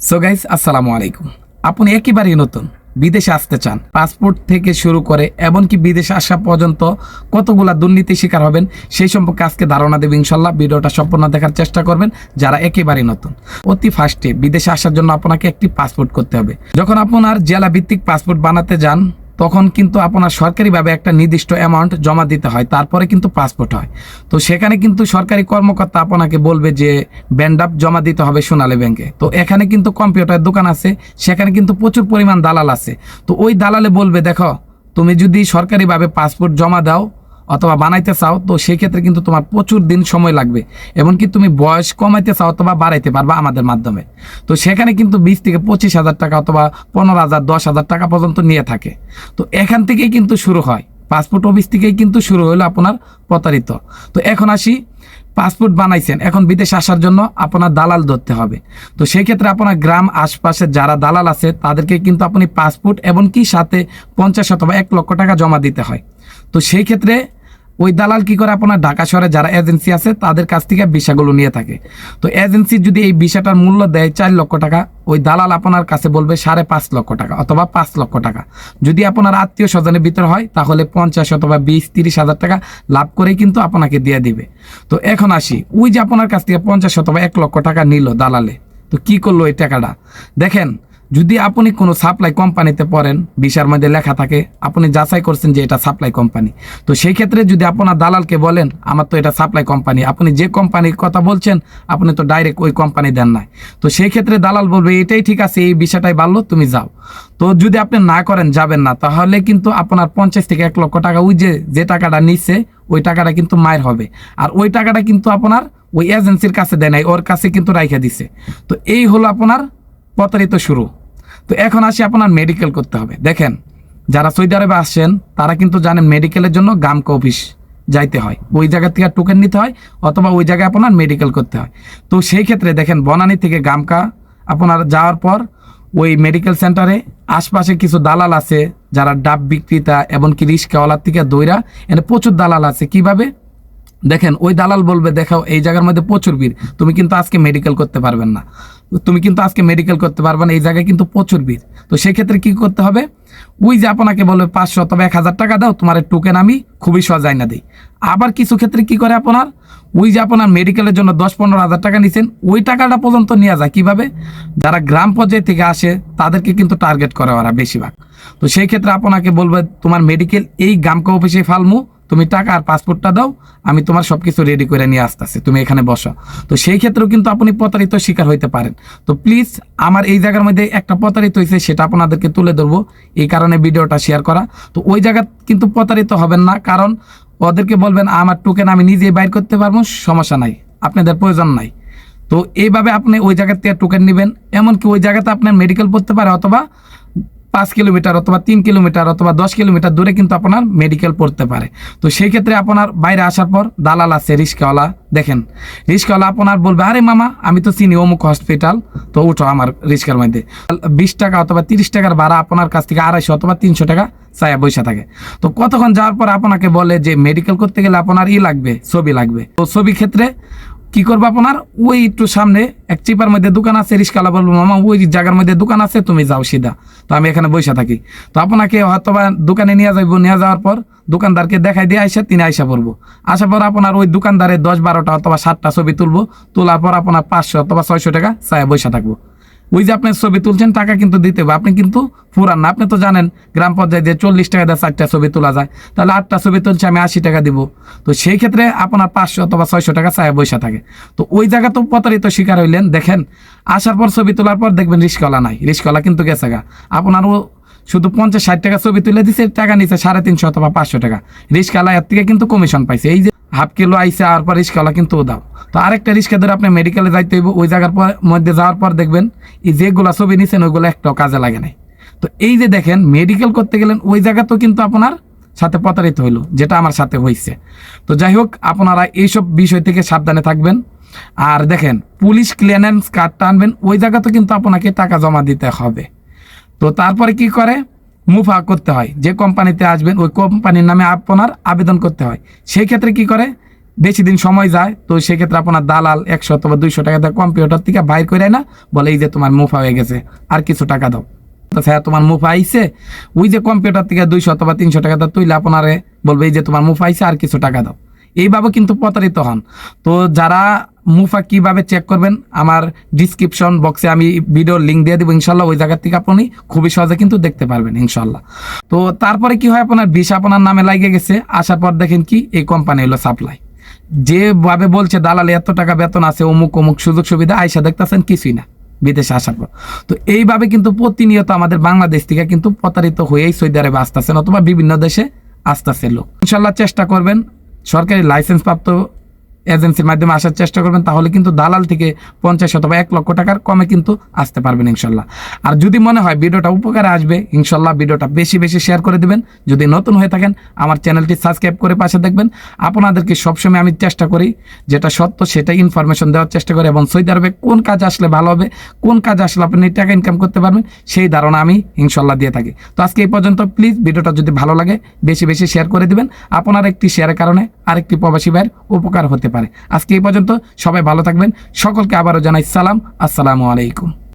So guys, আসসালামু আলাইকুম। আপনি একেবারেই নতুন বিদেশে আসতে চান, পাসপোর্ট থেকে শুরু করে এমনকি বিদেশে আসা পর্যন্ত কতগুলা দুর্নীতির শিকার হবেন সেই সম্পর্কে আজকে ধারণা দেব ইনশাল্লাহ। ভিডিওটা সম্পূর্ণ দেখার চেষ্টা করবেন যারা একেবারেই নতুন। অতি ফার্স্টে বিদেশে আসার জন্য আপনাকে একটি পাসপোর্ট করতে হবে। যখন আপনার জেলা ভিত্তিক পাসপোর্ট বানাতে যান তখন কিন্তু আপনার সরকারিভাবে একটা নির্দিষ্ট অ্যামাউন্ট জমা দিতে হয়, তারপরে কিন্তু পাসপোর্ট হয়। তো সেখানে কিন্তু সরকারি কর্মকর্তা আপনাকে বলবে যে ব্যান্ডাপ জমা দিতে হবে সোনালী ব্যাংকে। তো এখানে কিন্তু কম্পিউটার দোকান আছে, সেখানে কিন্তু প্রচুর পরিমাণ দালাল আছে। তো ওই দালালে বলবে, দেখো তুমি যদি সরকারিভাবে পাসপোর্ট জমা দাও অথবা বানাইতে চাও তো সেই ক্ষেত্রে কিন্তু তোমার প্রচুর দিন সময় লাগবে, এমনকি তুমি বয়স কমাইতে চাও অথবা বাড়াইতে পারবা আমাদের মাধ্যমে। তো সেখানে কিন্তু 20 থেকে 25,000 টাকা অথবা 15,000 10,000 টাকা পর্যন্ত নিয়ে থাকে। তো এখান থেকেই কিন্তু শুরু হয়, পাসপোর্ট অফিস থেকেই কিন্তু শুরু হলো আপনার প্রতারিত। তো এখন আসি, পাসপোর্ট বানাইছেন, এখন বিদেশে আসার জন্য আপনার দালাল ধরতে হবে। তো সেই ক্ষেত্রে আপনার গ্রাম আশপাশে যারা দালাল আছে তাদেরকে কিন্তু আপনি পাসপোর্ট এমনকি সাথে 50 অথবা 1 লক্ষ টাকা জমা দিতে হয়। তো সেই ক্ষেত্রে ওই দালাল কি করে, আপনার ঢাকা শহরে যারা এজেন্সি আছে তাদের কাছ থেকে ভিসাগুলো নিয়ে থাকে। তো এজেন্সি যদি এই ভিসাটার মূল্য দেয় 4 লক্ষ টাকা, ওই দালাল আপনার কাছে বলবে 5.5 লক্ষ টাকা অথবা 5 লক্ষ টাকা। যদি আপনার আত্মীয় স্বজনের ভিতর হয় তাহলে 50 অথবা 20-30 হাজার টাকা লাভ করেই কিন্তু আপনাকে দিয়ে দিবে। তো এখন আসি, ওই যে আপনার কাছ থেকে 50 অথবা 1 লক্ষ টাকা নিল দালালে, তো কি করলো এই টাকাটা? দেখেন, যদি আপনি কোনো সাপ্লাই কোম্পানিতে পড়েন, ভিসার মধ্যে লেখা থাকে, আপনি যাচাই করছেন যে এটা সাপ্লাই কোম্পানি, তো সেই ক্ষেত্রে যদি আপনার দালালকে বলেন আমার তো এটা সাপ্লাই কোম্পানি, আপনি যে কোম্পানির কথা বলছেন আপনি তো ডাইরেক্ট ওই কোম্পানি দেন নাই। তো সেই ক্ষেত্রে দালাল বলবে এটাই ঠিক আছে, এই বিষয়টাই ভালো, তুমি যাও। তো যদি আপনি না করেন, যাবেন না, তাহলে কিন্তু আপনার 50 থেকে 1 লক্ষ টাকা ওই যে টাকাটা নিচ্ছে ওই টাকাটা কিন্তু মায়ের হবে। আর ওই টাকাটা কিন্তু আপনার ওই এজেন্সির কাছে দেয় নাই, ওর কাছে কিন্তু রাইখা দিছে। তো এই হলো আপনার প্রতারিত শুরু। তো এখন আসি, আপনার মেডিকেল করতে হবে। দেখেন, যারা সৌদি আরবে আসছেন তারা কিন্তু জানেন মেডিকেলের জন্য গামকা অফিস যাইতে হয়, ওই জায়গা থেকে টোকেন নিতে হয় অথবা ওই জায়গায় আপনার মেডিকেল করতে হয়। তো সেই ক্ষেত্রে দেখেন, বনানী থেকে গামকা আপনার যাওয়ার পর ওই মেডিকেল সেন্টারে আশপাশে কিছু দালাল আছে যারা ডাব বিক্রেতা এমনকি রিস্কাওয়ালার থেকে দইরা, এনে প্রচুর দালাল আছে। কিভাবে দেখেন, ওই দালাল বলবে দেখাও এই জায়গার মধ্যে প্রচুর ভিড়, তুমি কিন্তু আজকে মেডিকেল করতে পারবেন না, তুমি কিন্তু আজকে মেডিকেল করতে পারবে না, এই জায়গায় কিন্তু প্রচুর ভিড়। তো সেক্ষেত্রে কি করতে হবে, ওই যে আপনাকে বলবে 500 অথবা 1,000 টাকা দাও, তোমার টোকেন আমি খুবই সহজায় না দিই। আবার কিছু ক্ষেত্রে কি করে, আপনার ওই যে আপনার মেডিকেলের জন্য 10-15 হাজার টাকা নিছেন ওই টাকাটা পর্যন্ত নিয়ে যায়। কিভাবে? যারা গ্রাম পর্যায়ে থেকে আসে তাদেরকে কিন্তু টার্গেট করে ওরা বেশিরভাগ। তো সেই ক্ষেত্রে আপনাকে বলবে তোমার মেডিকেল এই গামকা অফিসে ফালমু, তুমি টাকা আর পাসপোর্টটা দাও, আমি তোমার সবকিছু রেডি করে নিয়ে আসতেছি, তুমি এখানে বসো। তো সেই ক্ষেত্রেও কিন্তু আপনি প্রতারিত শিকার হইতে পারেন। তো প্লিজ, আমার এই জায়গার মধ্যে একটা প্রতারিত হয়েছে সেটা আপনাদেরকে তুলে ধরবো, এই কারণে ভিডিওটা শেয়ার করা। তো ওই জায়গা কিন্তু প্রতারিত হবেন না, কারণ ওদেরকে বলবেন আমার টোকেন আমি নিজেই বাইর করতে পারবো, সমস্যা নাই, আপনাদের প্রয়োজন নাই। তো এইভাবে আপনি ওই জায়গা থেকে টোকেন নেবেন, এমনকি ওই জায়গাতে আপনার মেডিকেল পড়তে পারে অথবা 5 কিলোমিটার অথবা 3 কিলোমিটার অথবা 10 কিলোমিটার দূরে কিন্তু আপনার মেডিকেল পড়তে পারে। তো সেই ক্ষেত্রে আপনার বাইরে আসার পর দালাল আছে রিস্কাওয়ালা, দেখেন রিস্কাওয়ালা আপনার বলবে আরে মামা আমি তো চিনি অমুক হসপিটাল, তো উঠো আমার রিস্কার মধ্যে। 20 টাকা অথবা 30 টাকার ভাড়া আপনার কাছ থেকে 250 অথবা 300 টাকা চায়া বসে থাকে। তো কতক্ষণ যাওয়ার পর আপনাকে বলে যে মেডিকেল করতে গেলে আপনার লাগবে, ছবি লাগবে। তো ছবি ক্ষেত্রে কি করবো, আপনার ওই একটু সামনে এক চিপার মধ্যে দোকান আছে, রিস্কাওয়ালা বলবো মামা ওই জায়গার মধ্যে দোকান আছে, তুমি যাও সিধা, তো আমি এখানে বসে থাকি। তো আপনাকে হয়তো বা দোকানে নিয়ে যাইবো, নিয়ে যাওয়ার পর দোকানদারকে দেখাই দিয়ে আইসা তিনি আইসা পড়বো। আসার পর আপনার ওই দোকানদারে 10-12টা অথবা 7টা ছবি তুলবো, তোলার পর আপনার 500 অথবা 600 টাকা চায়া বসে থাকবো। ওই যে আপনি ছবি তুলছেন টাকা কিন্তু দিতে হবে, আপনি কিন্তু পুরান না। আপনি তো জানেন গ্রাম পর্যায়ে যে 40 টাকা দিয়ে 4টা ছবি তোলা যায়, তাহলে 8টা ছবি তুলছে আমি 80 টাকা দিব। তো সেই ক্ষেত্রে আপনার 500 অথবা 600 টাকা চায় বৈশা থাকে। তো ওই জায়গা তো প্রতারিত শিকার হইলেন। দেখেন, আসার পর ছবি তোলার পর দেখবেন রিস্কাওয়ালা নাই, রিস্কাওয়ালা কিন্তু গেছে গা, আপনারও শুধু 50-60 টাকা ছবি তুলে দিছে, টাকা নিচ্ছে 350 অথবা 500 টাকা। রিস্কাওয়ালা এর থেকে কিন্তু কমিশন পাইছে, এই যে হাফ কিলো আইসে আর পর রিস্কাওয়ালা কিন্তু দাও। তো আরেকটা রিস্কা ধরে আপনি মেডিকেলে যাইতে হইব, ওই জায়গার মধ্যে যাওয়ার পর দেখবেন এই যেগুলো ছবি নিচ্ছেন ওইগুলো একটাও কাজে লাগে নাই। তো এই যে দেখেন মেডিকেল করতে গেলেন ওই জায়গা তো কিন্তু আপনার সাথে প্রতারিত হইলো, যেটা আমার সাথে হয়েছে। তো যাই হোক, আপনারা এইসব বিষয় থেকে সাবধানে থাকবেন। আর দেখেন, পুলিশ ক্লিয়ারেন্স কার্ডটা আনবেন, ওই জায়গা তো কিন্তু আপনাকে টাকা জমা দিতে হবে। তো তারপরে কি করে, মুফা করতে হয়, যে কোম্পানিতে আসবেন ওই কোম্পানির নামে আপনার আবেদন করতে হয়। সেই ক্ষেত্রে কি করে, বেশি দিন সময় যায়, তো সেক্ষেত্রে আপনার দালাল 100 অথবা 200 টাকা দিয়ে কম্পিউটার থেকে বাইর করে না, বলে এই যে তোমার মুফা হয়ে গেছে, আর কিছু টাকা দাও। তো স্যার তোমার মুফা আইছে, ওই যে কম্পিউটার থেকে 200 অথবা 300 টাকা দিয়ে তুইলে আপনারে বলবে এই যে তোমার মুফা আইছে, আর কিছু টাকা দাও। এইভাবে কিন্তু প্রতারিত হন। তো যারা মুফা কিভাবে চেক করবেন, আমার ডিসক্রিপশন বক্সে আমি ভিডিওর লিঙ্ক দিয়ে দেবো ইনশাল্লাহ, ওই জায়গা থেকে আপনি খুবই সহজে কিন্তু দেখতে পারবেন ইনশাল্লাহ। তো তারপরে কি হয়, আপনার ভিসা আপনার নামে লাগে গেছে, আসার পর দেখেন কি এই কোম্পানি হলো সাপ্লাই, যেভাবে বলছে দালালে এত টাকা বেতন আছে, অমুক অমুক সুযোগ সুবিধা, আইসা দেখতেছেন কিছুই না বিদেশে আসার পর। তো এইভাবে কিন্তু প্রতিনিয়ত আমাদের বাংলাদেশ থেকে কিন্তু প্রতারিত হয়েই সৌদি আরবে আসতেছেন অথবা বিভিন্ন দেশে আসতেছে লোক। ইনশাল্লাহ চেষ্টা করবেন সরকারি লাইসেন্স প্রাপ্ত এজেন্সির মাধ্যমে আসার চেষ্টা করবেন, তাহলে কিন্তু দালাল থেকে 50 অথবা 1 লক্ষ টাকার কমে কিন্তু আসতে পারবেন ইনশাল্লাহ। আর যদি মনে হয় ভিডিওটা উপকারে আসবে, ইনশাল্লাহ ভিডিওটা বেশি বেশি শেয়ার করে দিবেন। যদি নতুন হয়ে থাকেন আমার চ্যানেলটি সাবস্ক্রাইব করে পাশে দেখবেন। আপনাদেরকে সবসময় আমি চেষ্টা করি যেটা সত্য সেটা ইনফরমেশন দেওয়ার চেষ্টা করি, এবং সৌদি আরবে কোন কাজ আসলে ভালো হবে, কোন কাজ আসলে আপনি টাকা ইনকাম করতে পারবেন, সেই ধারণা আমি ইনশাল্লাহ দিয়ে থাকি। তো আজকে এই পর্যন্ত। প্লিজ ভিডিওটা যদি ভালো লাগে বেশি বেশি শেয়ার করে দিবেন, আপনার একটি শেয়ারের কারণে আরেকটি প্রবাসী ভাইয়ের উপকার হতে পারে। আজকে এই পর্যন্ত, সবাই ভালো থাকবেন। সকলকে আবারও জানাই সালাম, আসসালামু আলাইকুম।